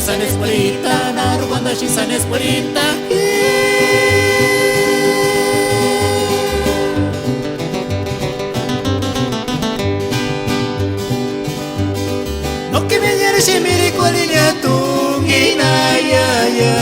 sa nespolita na Rwanda și sa nespolita. No che vedere se mi ricordi a tu ina ya ya.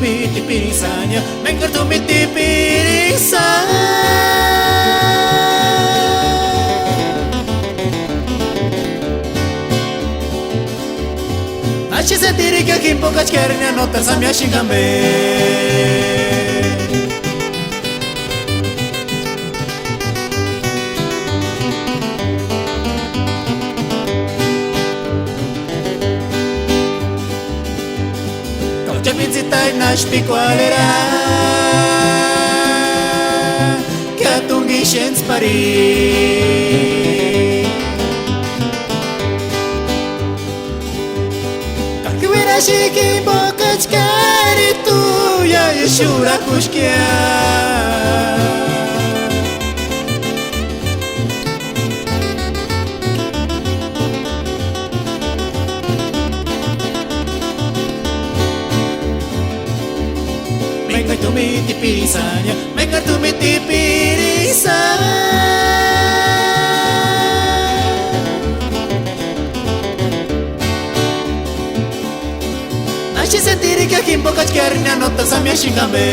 Miti pirisanya, mengar tu miti pirisanya. Naci sentire che chi poca schernia notte sa mia shingambe. Che vizitai nașpi qualera che atungi scienz pari Как выращики бокачкари tu я ешура кушкия Mengar tu miti pirisanya, mengar tu miti pirisanya. Naci sentire che chi poca schernia notte sa mia shingambe.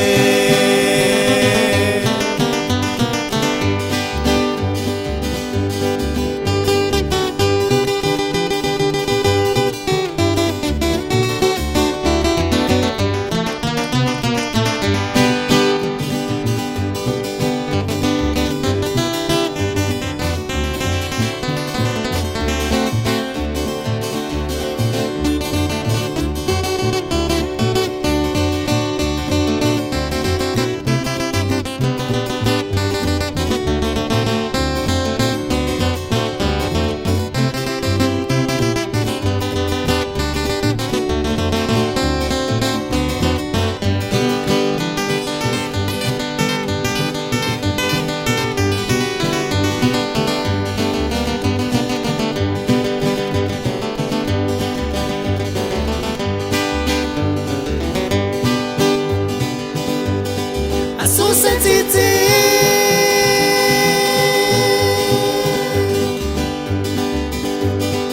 Susățiți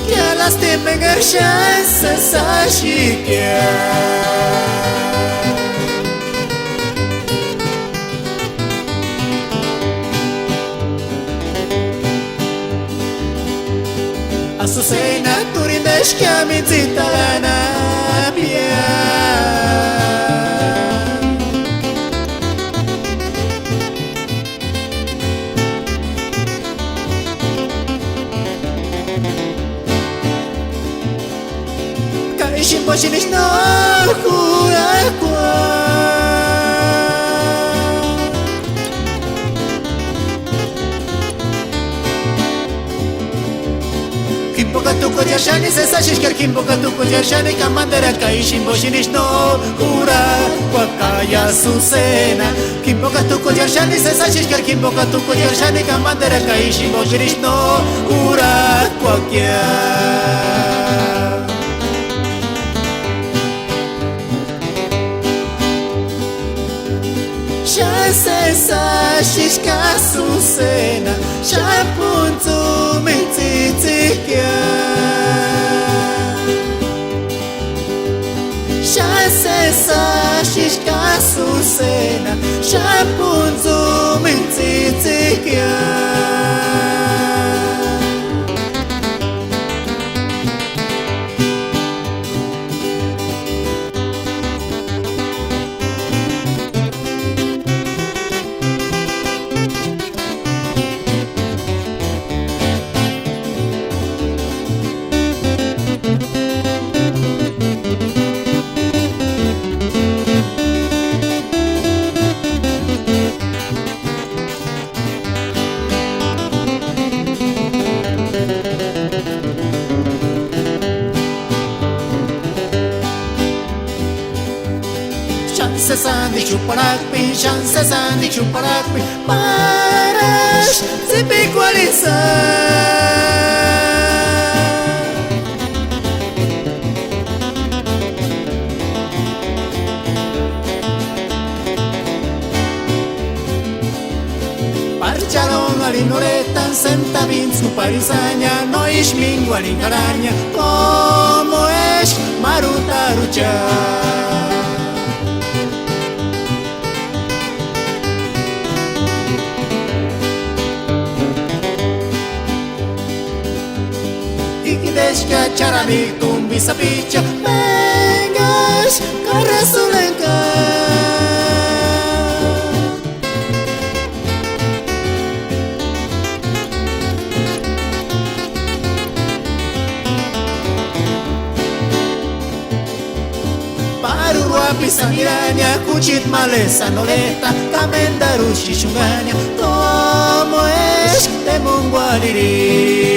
chiar la stime gărșeasă sa și chiar A susei naturii deșchea mințita la napia Și poți nici n-o curacua Kimbo katuko jarshani se sashi shkar kimbo katuko jarshani kamandera kai shimbo și nici n-o curacua Kaya susena Kimbo katuko jarshani se sashi shkar kimbo katuko jarshani kamandera kai shimbo și nici n-o curacua Sashish kasusena shapunzu mitzitzikya Sashish kasusena shapunzu mitzitzikya chupalakpi, chance sandik chupalakpi, parash, zipi kualizar. Parcialon alinoretan centavins no parisanha, nós mingo alincaranha, como és marutarucha. Desde a charami tumbi sapicha, mengas carasulenca. Pisaniranya, kuchit malesa noleta, kamendaru shishunganya, como es de mungualiri.